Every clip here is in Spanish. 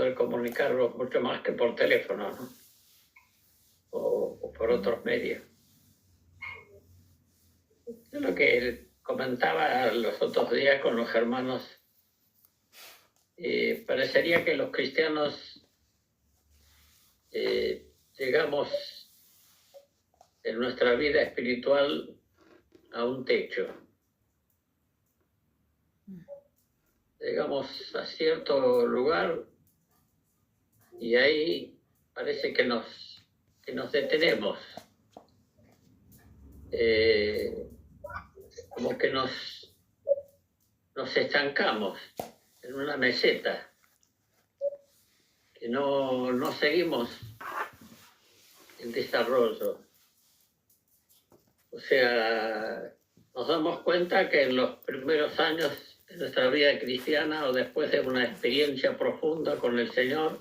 poder comunicarnos mucho más que por teléfono, ¿no? O por otros medios. Es lo que comentaba los otros días con los hermanos. Parecería que los cristianos llegamos en nuestra vida espiritual a un techo. Llegamos a cierto lugar y ahí parece que nos detenemos. Como que nos estancamos en una meseta, que no seguimos el desarrollo. O sea, nos damos cuenta que en los primeros años de nuestra vida cristiana o después de una experiencia profunda con el Señor,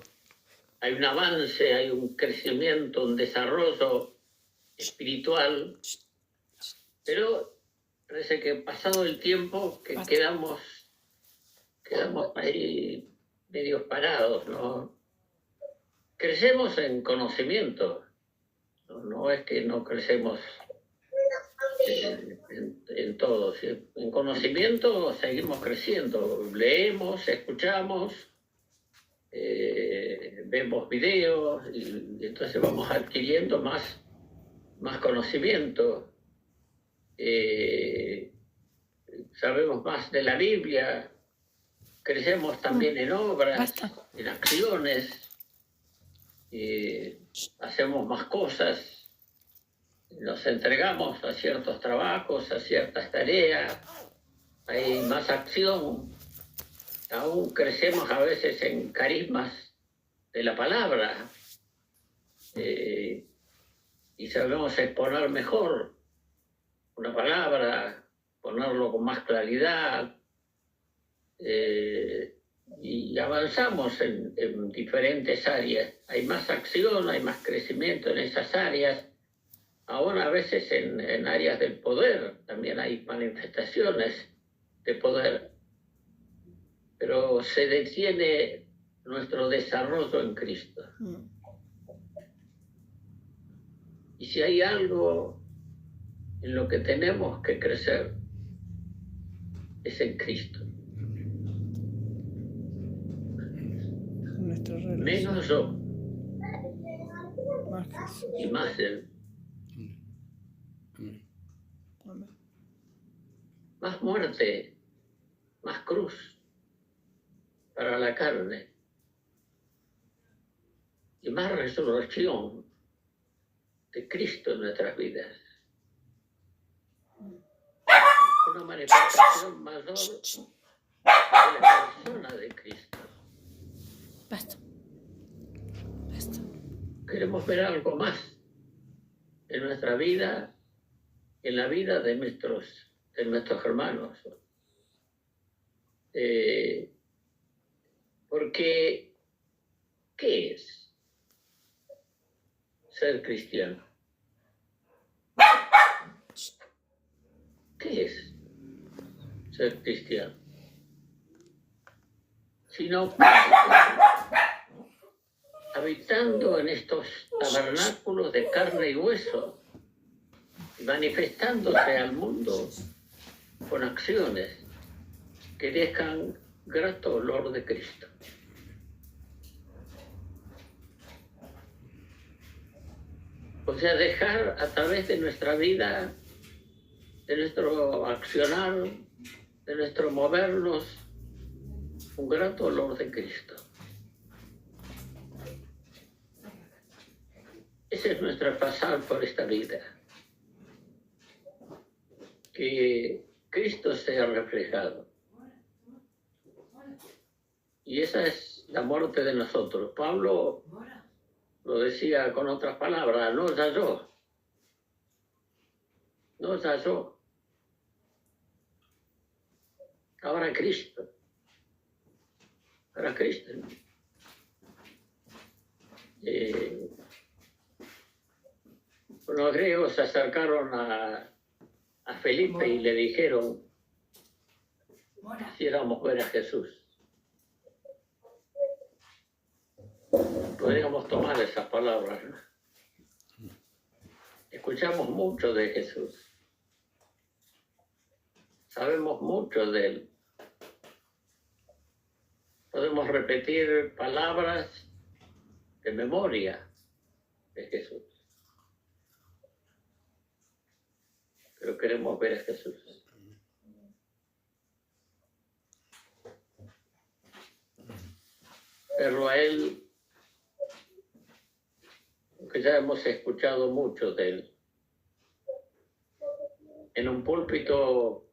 hay un avance, hay un crecimiento, un desarrollo espiritual, pero parece que pasado el tiempo que quedamos ahí medio parados, ¿no? Crecemos en conocimiento, no es que no crecemos en todo. En conocimiento seguimos creciendo, leemos, escuchamos, vemos videos y entonces vamos adquiriendo más conocimiento, sabemos más de la Biblia, crecemos también en obras, en acciones, hacemos más cosas. Nos entregamos a ciertos trabajos, a ciertas tareas, hay más acción, aún crecemos a veces en carismas de la palabra y sabemos exponer mejor una palabra, ponerlo con más claridad y avanzamos en diferentes áreas. Hay más acción, hay más crecimiento en esas áreas. Ahora a veces en áreas del poder también hay manifestaciones de poder, pero se detiene nuestro desarrollo en Cristo. Y si hay algo en lo que tenemos que crecer, es en Cristo. Menos yo y más Él. Más muerte, más cruz para la carne y más resurrección de Cristo en nuestras vidas. Una manifestación mayor de la persona de Cristo. Basta. Queremos ver algo más en nuestra vida, en la vida de nuestros hermanos. Porque, ¿qué es ser cristiano? ¿Qué es ser cristiano? Sino habitando en estos tabernáculos de carne y hueso, manifestándose al mundo con acciones que dejan grato olor de Cristo. O sea, dejar a través de nuestra vida, de nuestro accionar, de nuestro movernos, un grato olor de Cristo. Ese es nuestro pasar por esta vida. Que Cristo sea reflejado. Y esa es la muerte de nosotros. Pablo lo decía con otras palabras, no ya yo. No ya yo. Ahora Cristo. Ahora Cristo. Los griegos se acercaron a Felipe y le dijeron, quisiéramos ver a Jesús. tomar esas palabras, ¿no? Escuchamos mucho de Jesús. Sabemos mucho de Él. Podemos repetir palabras de memoria de Jesús. Pero queremos ver a Jesús. Pero a Él, que ya hemos escuchado mucho de Él. En un púlpito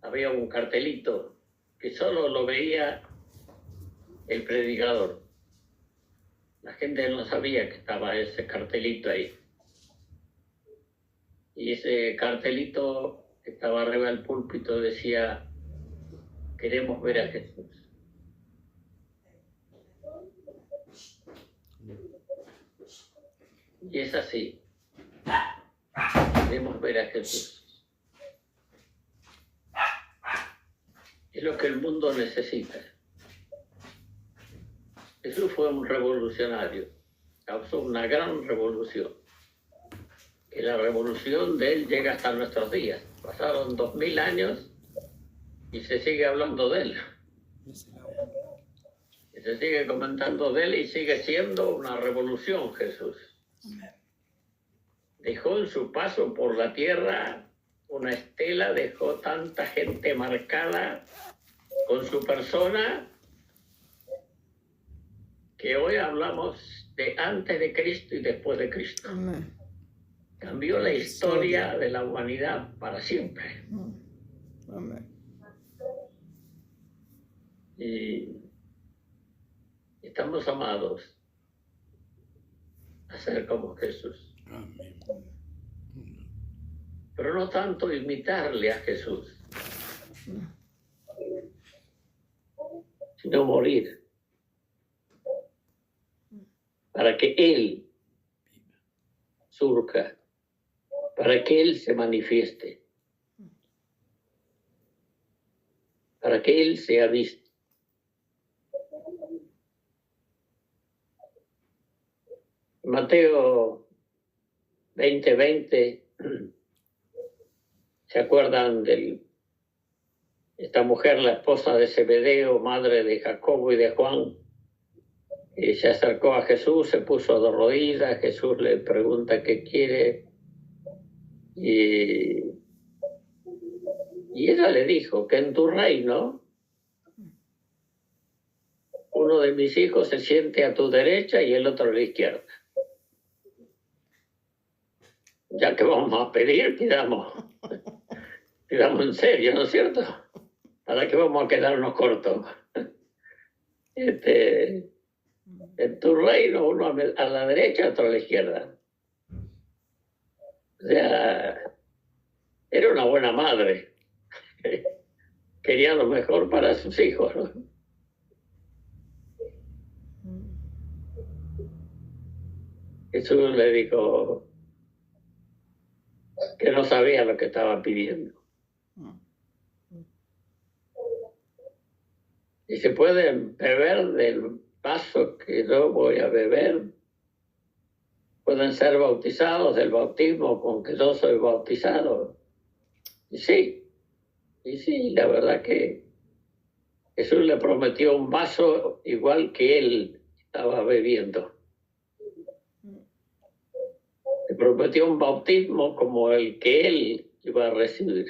había un cartelito que solo lo veía el predicador. La gente no sabía que estaba ese cartelito ahí. Y ese cartelito que estaba arriba del púlpito decía: queremos ver a Jesús. Y es así. Queremos ver a Jesús. Es lo que el mundo necesita. Jesús fue un revolucionario. Causó una gran revolución. Y la revolución de él llega hasta nuestros días. Pasaron 2000 años y se sigue hablando de él. Y se sigue comentando de él y sigue siendo una revolución Jesús. Dejó en su paso por la tierra una estela, dejó tanta gente marcada con su persona que hoy hablamos de antes de Cristo y después de Cristo. Amén. Cambió la historia de la humanidad para siempre. Amén. Y estamos llamados a ser como Jesús. Amén. Pero no tanto imitarle a Jesús, sino morir para que Él surja, para que Él se manifieste, para que Él sea visto. Mateo 20:20, ¿se acuerdan de esta mujer, la esposa de Zebedeo, madre de Jacobo y de Juan? Y se acercó a Jesús, se puso de rodillas, Jesús le pregunta qué quiere, y ella le dijo que en tu reino uno de mis hijos se siente a tu derecha y el otro a la izquierda. Ya que vamos a pedir, pidamos en serio, ¿no es cierto? ¿Para qué vamos a quedarnos cortos? En tu reino, uno a la derecha, otro a la izquierda. O sea, era una buena madre. Quería lo mejor para sus hijos, ¿no? Jesús le dijo que no sabía lo que estaba pidiendo. Y se pueden beber del vaso que yo voy a beber. Pueden ser bautizados del bautismo con que yo soy bautizado. Y sí, la verdad que Jesús le prometió un vaso igual que él estaba bebiendo. Le prometió un bautismo como el que él iba a recibir.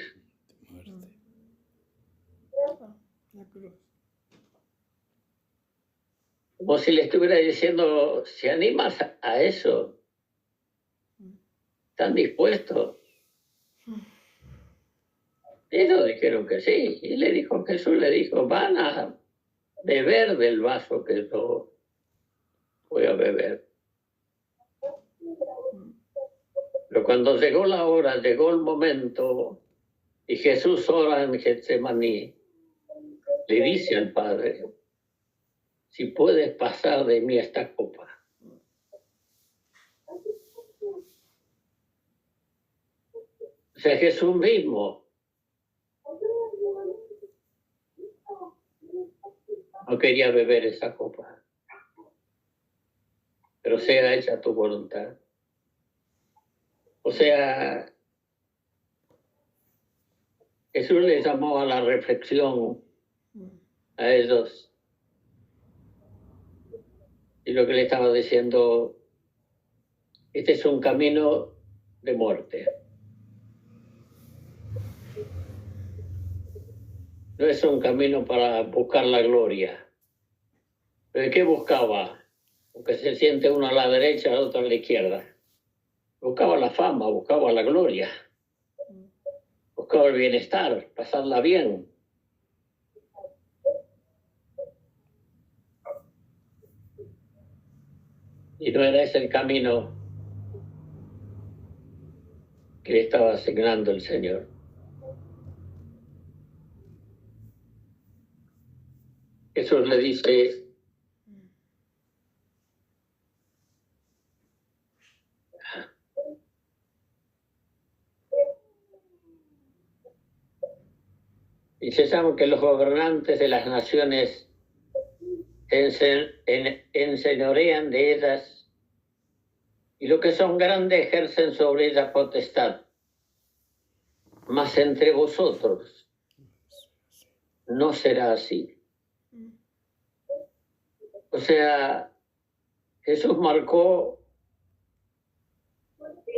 Como si le estuviera diciendo: si animas a eso, ¿están dispuestos? Ellos dijeron que sí. Y Jesús le dijo: van a beber del vaso que yo voy a beber. Pero cuando llegó la hora, llegó el momento, y Jesús ora en Getsemaní, le dice al Padre: si puedes pasar de mí esta copa. O sea, Jesús mismo no quería beber esa copa. pero sea hecha tu voluntad. O sea, Jesús les llamó a la reflexión a ellos. Y lo que le estaba diciendo, este es un camino de muerte. No es un camino para buscar la gloria. ¿Pero qué buscaba? Porque se siente uno a la derecha, el otro a la izquierda. Buscaba la fama, buscaba la gloria. Buscaba el bienestar, pasarla bien. Y no era ese el camino que le estaba asignando el Señor. Jesús le dice, y se sabe que los gobernantes de las naciones enseñorean de ellas, y los que son grandes ejercen sobre ellas potestad. Mas entre vosotros no será así. O sea, Jesús marcó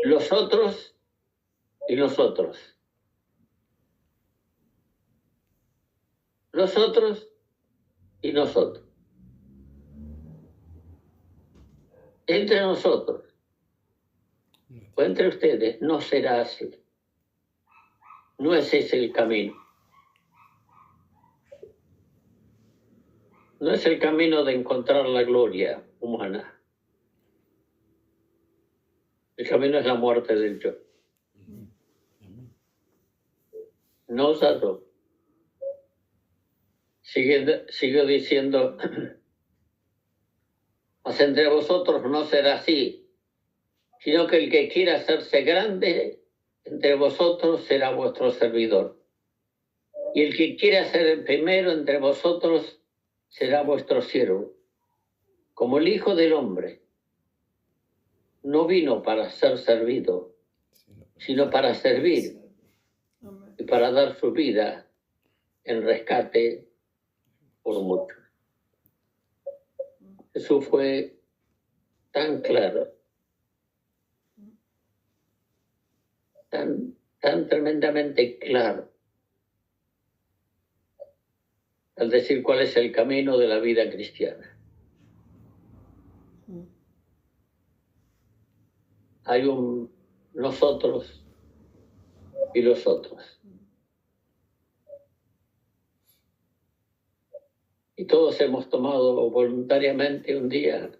los otros y nosotros. Los otros y nosotros. Entre nosotros o entre ustedes no será así. No es ese el camino. No es el camino de encontrar la gloria humana. El camino es la muerte del yo. No os harto. Sigue diciendo, mas entre vosotros no será así, sino que el que quiera hacerse grande entre vosotros será vuestro servidor. Y el que quiera ser el primero entre vosotros será vuestro siervo. Como el Hijo del Hombre no vino para ser servido, sino para servir y para dar su vida en rescate por muchos. Jesús fue tan claro, tan tremendamente claro, al decir cuál es el camino de la vida cristiana. Hay un nosotros y los otros. Y todos hemos tomado voluntariamente un día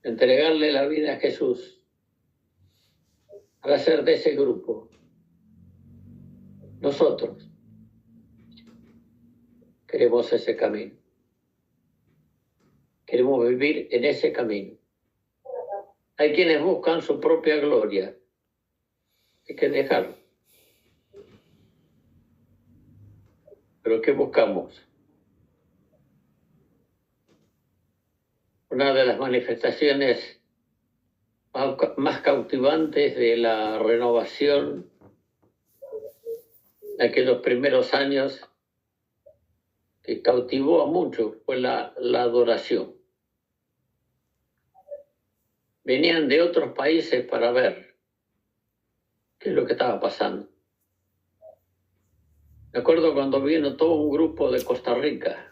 entregarle la vida a Jesús para ser de ese grupo. Nosotros queremos ese camino. Queremos vivir en ese camino. Hay quienes buscan su propia gloria. Hay que dejarlo. ¿Pero qué buscamos? Una de las manifestaciones más cautivantes de la renovación de aquellos primeros años que cautivó a muchos fue la adoración. Venían de otros países para ver qué es lo que estaba pasando. Me acuerdo cuando vino todo un grupo de Costa Rica.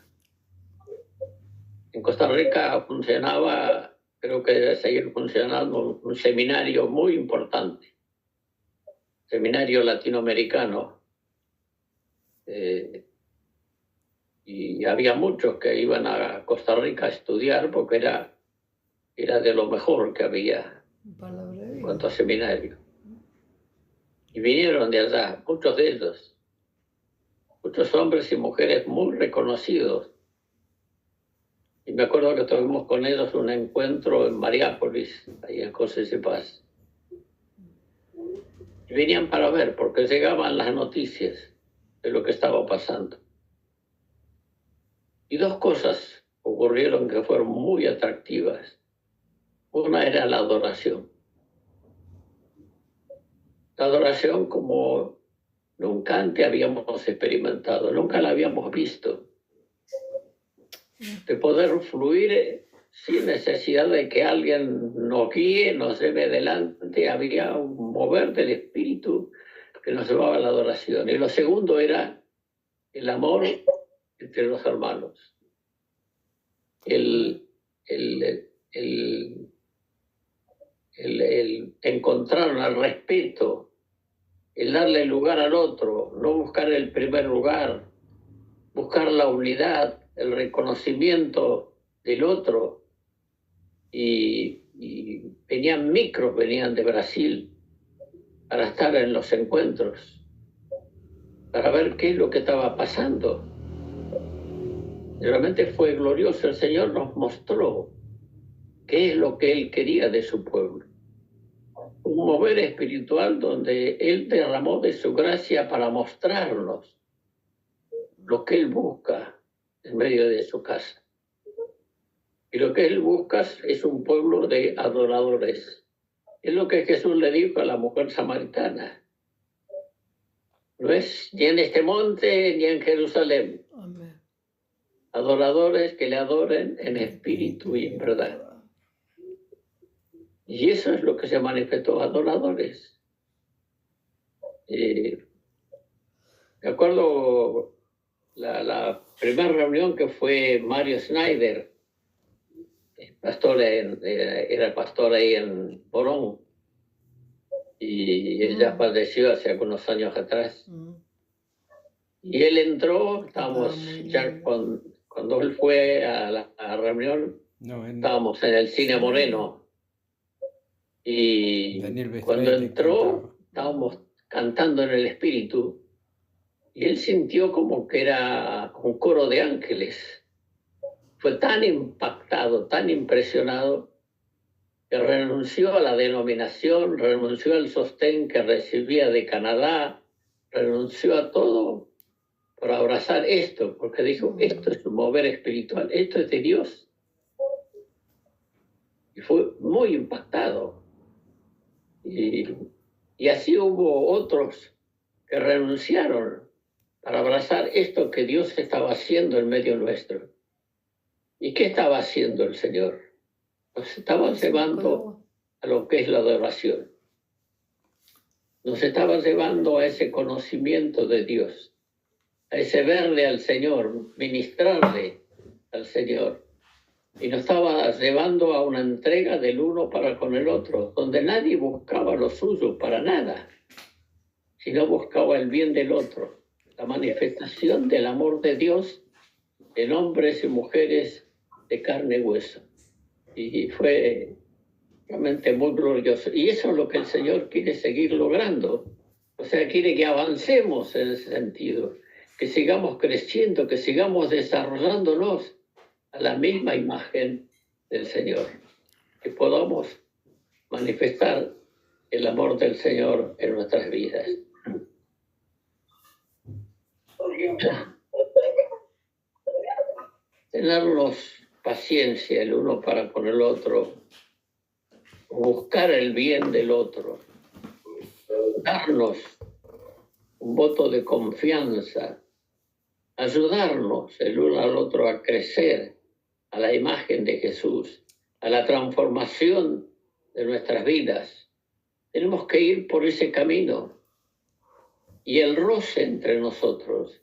En Costa Rica funcionaba, creo que debe seguir funcionando, un seminario muy importante, seminario latinoamericano. Y había muchos que iban a Costa Rica a estudiar porque era de lo mejor que había en cuanto a seminario. Y vinieron de allá, muchos de ellos, muchos hombres y mujeres muy reconocidos. Y me acuerdo que tuvimos con ellos un encuentro en Mariápolis, ahí en José de Paz. Y venían para ver, porque llegaban las noticias de lo que estaba pasando. Y dos cosas ocurrieron que fueron muy atractivas. Una era la adoración. La adoración como nunca antes habíamos experimentado, nunca la habíamos visto. De poder fluir sin necesidad de que alguien nos guíe, nos lleve delante. Había un mover del espíritu que nos llevaba a la adoración. Y lo segundo era el amor entre los hermanos. El encontrar el respeto, el darle lugar al otro, no buscar el primer lugar, buscar la unidad, el reconocimiento del otro. Y venían micros, venían de Brasil para estar en los encuentros, para ver qué es lo que estaba pasando. Y realmente fue glorioso. El Señor nos mostró qué es lo que Él quería de su pueblo. Un mover espiritual donde Él derramó de su gracia para mostrarnos lo que Él busca en medio de su casa. Y lo que Él busca es un pueblo de adoradores. Es lo que Jesús le dijo a la mujer samaritana. No es ni en este monte ni en Jerusalén. Amén. Adoradores que le adoren en espíritu y en verdad. Y eso es lo que se manifestó, adoradores. Me acuerdo la primera reunión que fue Mario Schneider, pastor era pastor ahí en Morón, y él ya falleció hace algunos años atrás. Y él entró, estábamos ya cuando él fue a la reunión, estábamos en el Cine Moreno. Y cuando entró, estábamos cantando en el espíritu, y él sintió como que era un coro de ángeles. Fue tan impactado, tan impresionado, que renunció a la denominación, renunció al sostén que recibía de Canadá, renunció a todo por abrazar esto, porque dijo, esto es un mover espiritual, esto es de Dios. Y fue muy impactado. Y así hubo otros que renunciaron para abrazar esto que Dios estaba haciendo en medio nuestro. ¿Y qué estaba haciendo el Señor? Nos estaba llevando a lo que es la adoración. Nos estaba llevando a ese conocimiento de Dios, a ese verle al Señor, ministrarle al Señor. Y nos estaba llevando a una entrega del uno para con el otro, donde nadie buscaba lo suyo para nada, sino buscaba el bien del otro, la manifestación del amor de Dios en hombres y mujeres de carne y hueso. Y fue realmente muy glorioso. Y eso es lo que el Señor quiere seguir logrando. O sea, quiere que avancemos en ese sentido, que sigamos creciendo, que sigamos desarrollándonos a la misma imagen del Señor, que podamos manifestar el amor del Señor en nuestras vidas. Tenernos paciencia el uno para con el otro, buscar el bien del otro, darnos un voto de confianza, ayudarnos el uno al otro a crecer a la imagen de Jesús, a la transformación de nuestras vidas. Tenemos que ir por ese camino, y el roce entre nosotros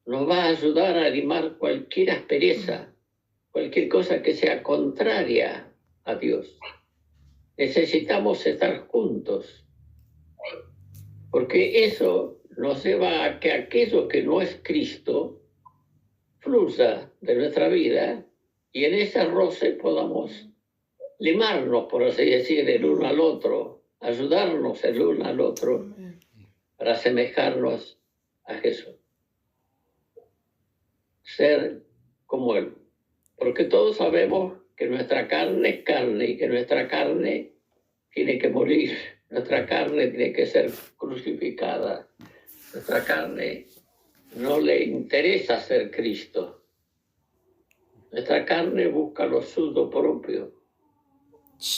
nos va a ayudar a limar cualquier aspereza, cualquier cosa que sea contraria a Dios. Necesitamos estar juntos, porque eso nos lleva a que aquello que no es Cristo fluya de nuestra vida, y en ese roce podamos limarnos, por así decir, el uno al otro, ayudarnos el uno al otro para asemejarnos a Jesús. Ser como Él. Porque todos sabemos que nuestra carne es carne y que nuestra carne tiene que morir. Nuestra carne tiene que ser crucificada. Nuestra carne no le interesa ser Cristo. Nuestra carne busca lo suyo propio.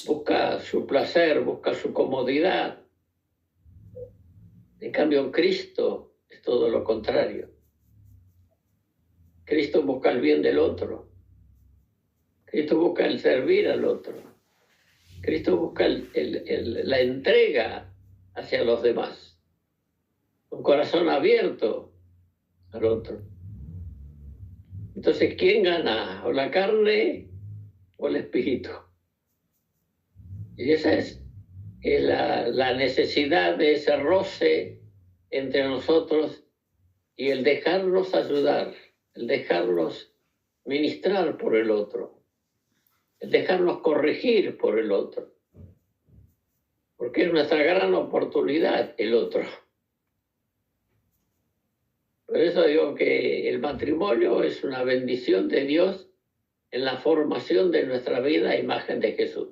busca su placer, busca su comodidad. En cambio, Cristo es todo lo contrario. Cristo busca el bien del otro. Cristo busca el servir al otro. Cristo busca la entrega hacia los demás. Un corazón abierto al otro. Entonces, ¿quién gana? ¿O la carne o el espíritu? Y esa es la necesidad de ese roce entre nosotros y el dejarnos ayudar, el dejarnos ministrar por el otro, el dejarnos corregir por el otro, porque es nuestra gran oportunidad el otro. Por eso digo que el matrimonio es una bendición de Dios en la formación de nuestra vida a imagen de Jesús.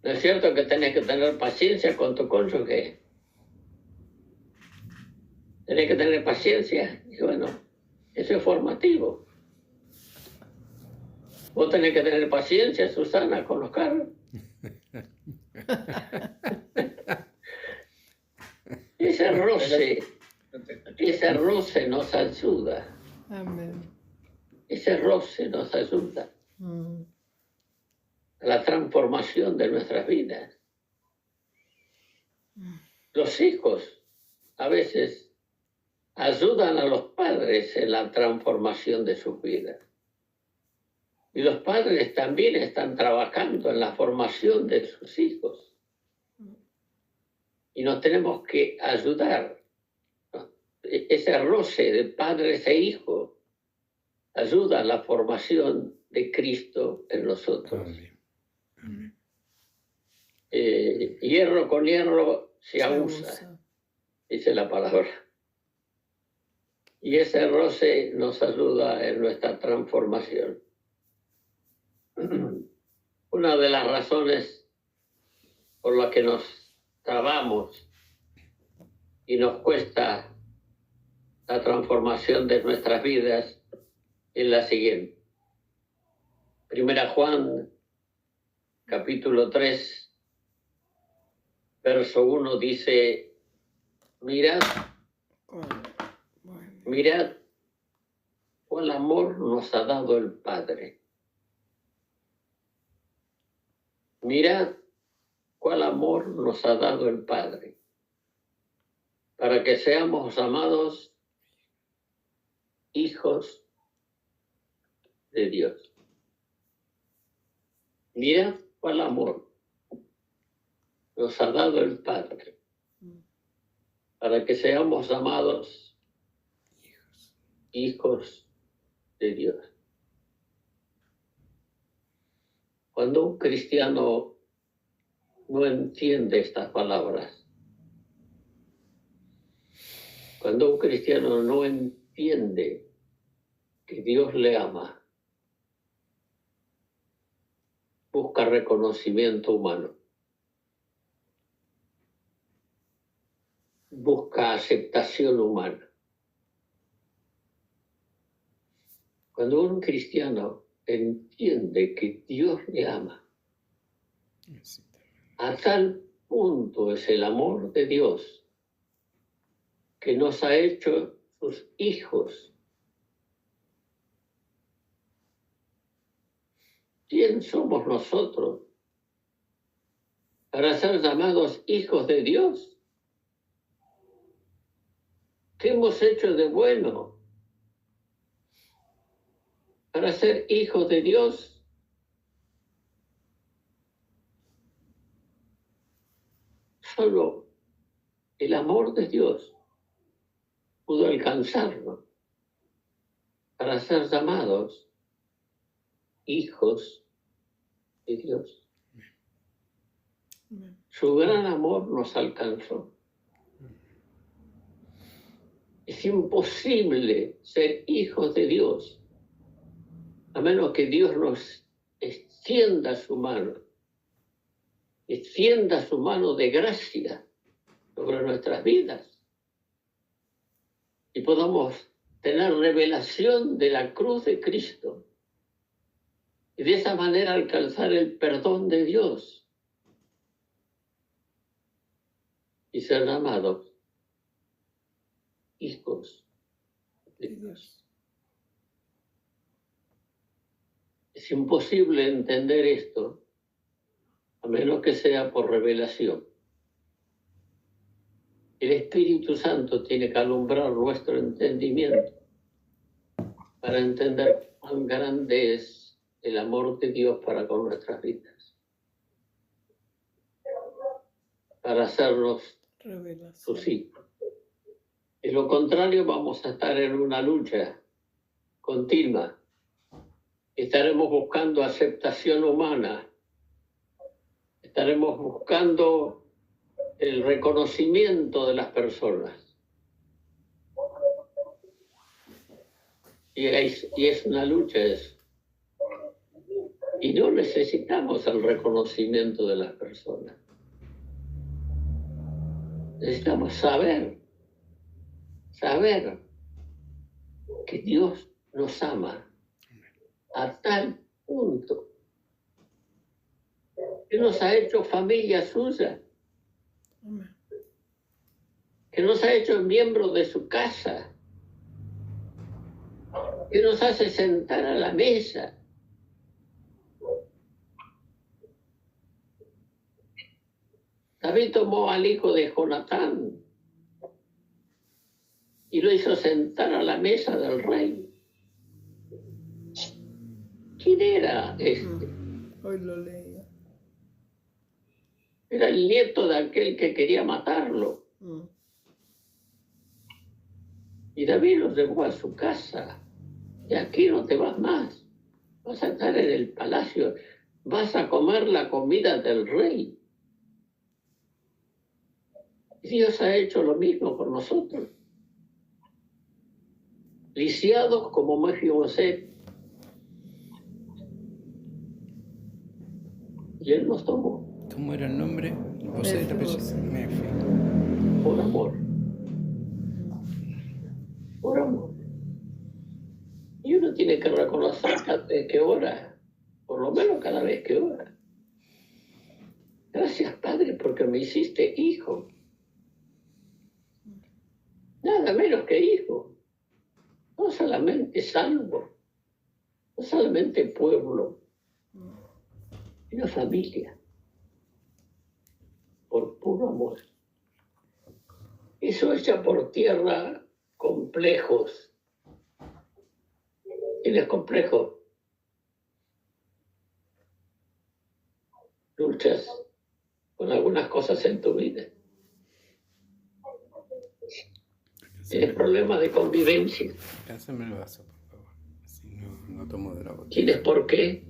¿No es cierto que tenés que tener paciencia con tu cónyuge? Tenés que tener paciencia. Y bueno, eso es formativo. Vos tenés que tener paciencia, Susana, con los carros. Ese roce nos ayuda. Amén. Ese roce nos ayuda a la transformación de nuestras vidas. Los hijos a veces ayudan a los padres en la transformación de sus vidas. Y los padres también están trabajando en la formación de sus hijos. Y nos tenemos que ayudar. Ese roce de padres e hijos ayuda a la formación de Cristo en nosotros. Amén. Hierro con hierro se abusa, dice la palabra. Y ese roce nos ayuda en nuestra transformación. Una de las razones por las que nos trabamos y nos cuesta la transformación de nuestras vidas es la siguiente. Primera Juan, capítulo 3, verso 1 dice, mirad cuál amor nos ha dado el Padre. Mirad cuál amor nos ha dado el Padre, para que seamos amados hijos de Dios. Mirad cuál amor nos ha dado el Padre, para que seamos amados hijos de Dios. Cuando un cristiano no entiende estas palabras, cuando un cristiano no entiende que Dios le ama, busca reconocimiento humano, busca aceptación humana. Cuando un cristiano entiende que Dios le ama, a tal punto es el amor de Dios que nos ha hecho sus hijos. ¿Quién somos nosotros para ser llamados hijos de Dios? ¿Qué hemos hecho de bueno para ser hijos de Dios? Solo el amor de Dios pudo alcanzarnos para ser llamados hijos de Dios. Su gran amor nos alcanzó. Es imposible ser hijos de Dios a menos que Dios nos extienda su mano de gracia sobre nuestras vidas y podamos tener revelación de la cruz de Cristo y de esa manera alcanzar el perdón de Dios y ser amados hijos de Dios. Es imposible entender esto a menos que sea por revelación. El Espíritu Santo tiene que alumbrar nuestro entendimiento para entender cuán grande es el amor de Dios para con nuestras vidas, para hacernos sus hijos. De lo contrario, vamos a estar en una lucha continua. Estaremos buscando aceptación humana. Estaremos buscando el reconocimiento de las personas. Y es una lucha eso. Y no necesitamos el reconocimiento de las personas. Necesitamos saber que Dios nos ama a tal punto que nos ha hecho familia suya, que nos ha hecho miembros de su casa, que nos hace sentar a la mesa. David tomó al hijo de Jonatán y lo hizo sentar a la mesa del rey. ¿Quién era este? Hoy lo leía. Era el nieto de aquel que quería matarlo. Y David lo llevó a su casa. Y aquí no te vas más. Vas a estar en el palacio. Vas a comer la comida del rey. Y Dios ha hecho lo mismo por nosotros. Lisiados como Mefiboset. Y él nos tomó. ¿Cómo era el nombre? Mefi. Por amor. Por amor. Y uno tiene que reconocer cada vez que ora. Por lo menos cada vez que ora. Gracias, Padre, porque me hiciste hijo. Nada menos que hijo. No solamente salvo. No solamente pueblo. Sino familia. Por puro amor. Eso echa por tierra complejos. ¿Tienes complejos? Luchas con algunas cosas en tu vida. Tienes problemas de convivencia. Pásame el vaso, por favor. Así no tomo de la botella. ¿Tienes por qué?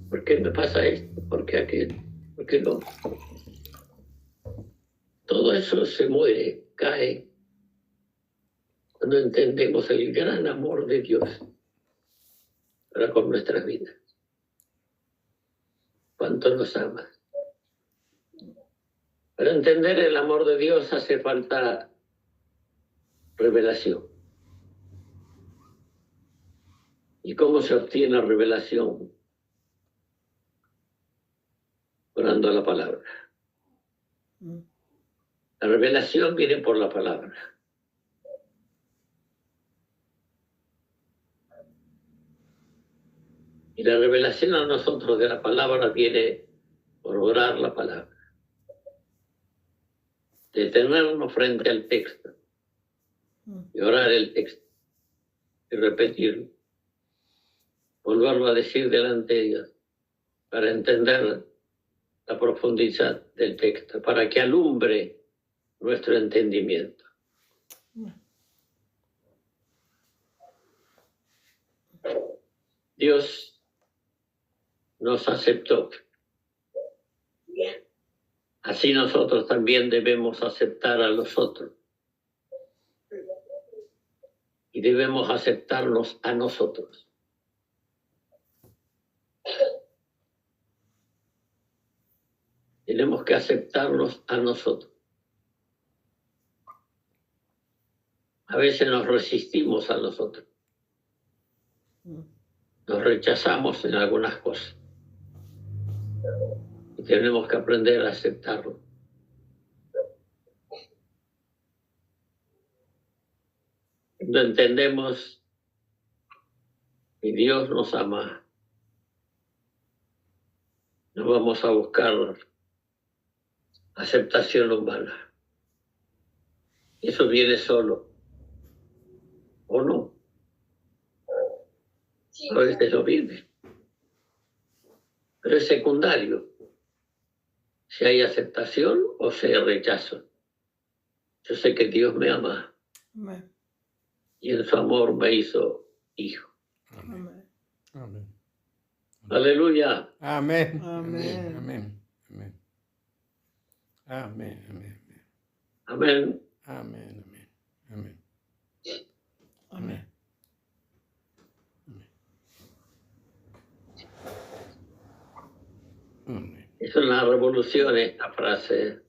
¿Por qué me pasa esto? ¿Por qué aquello? ¿Por qué no? Todo eso se muere, cae, cuando entendemos el gran amor de Dios para con nuestras vidas. Cuánto nos ama. Para entender el amor de Dios hace falta revelación. ¿Y cómo se obtiene revelación? Orando a la palabra. La revelación viene por la palabra. Y la revelación a nosotros de la palabra viene por orar la palabra. Detenernos frente al texto y orar el texto y repetirlo. Volverlo a decir delante de Dios para entender la profundidad del texto, para que alumbre nuestro entendimiento. Dios nos aceptó. Así nosotros también debemos aceptar a los otros. Y debemos aceptarnos a nosotros. Tenemos que aceptarnos a nosotros. A veces nos resistimos a nosotros. nos rechazamos en algunas cosas. Y tenemos que aprender a aceptarlo. Cuando entendemos que Dios nos ama, no vamos a buscar aceptación humana. Eso viene solo, ¿o no? A veces no viene, pero es secundario. Si hay aceptación o si hay rechazo. Yo sé que Dios me ama Amén. y en su amor me hizo hijo. Amén. Amén. Aleluya. Amén. Amén. Amén. Amén. Amén. Amén. Amén. Amén. Amén. Amén. Amén. Es una revolución esta frase.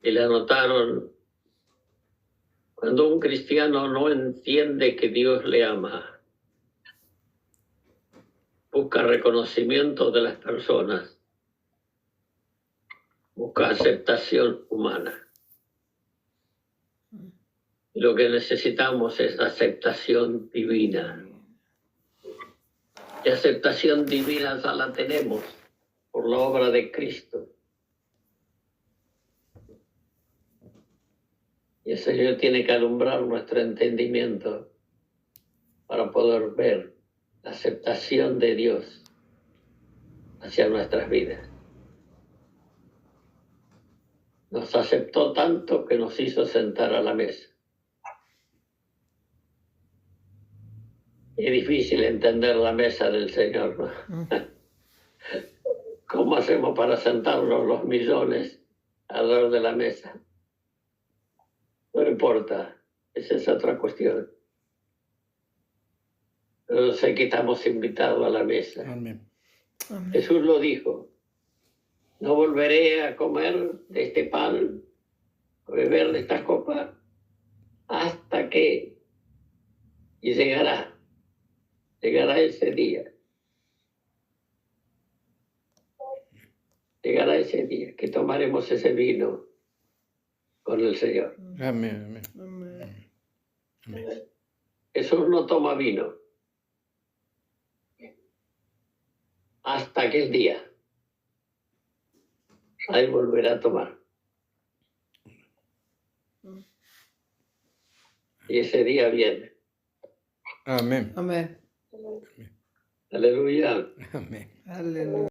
Y la notaron cuando un cristiano no entiende que Dios le ama. Busca reconocimiento de las personas. Busca aceptación humana. Lo que necesitamos es aceptación divina. Y aceptación divina ya la tenemos por la obra de Cristo. Y el Señor tiene que alumbrar nuestro entendimiento para poder ver la aceptación de Dios hacia nuestras vidas. Nos aceptó tanto que nos hizo sentar a la mesa. Es difícil entender la mesa del Señor, ¿no? ¿Cómo hacemos para sentarnos los millones alrededor de la mesa? No importa, esa es otra cuestión. Pero sé que estamos invitados a la mesa. Amén. Amén. Jesús lo dijo. No volveré a comer de este pan, a beber de esta copa, hasta que... Y llegará ese día. Llegará ese día que tomaremos ese vino con el Señor. Amén. Amén. Amén. Jesús no toma vino hasta aquel día. Ahí volverá a tomar. Y ese día viene. Amén. Amén. Aleluya. Amén. Aleluya.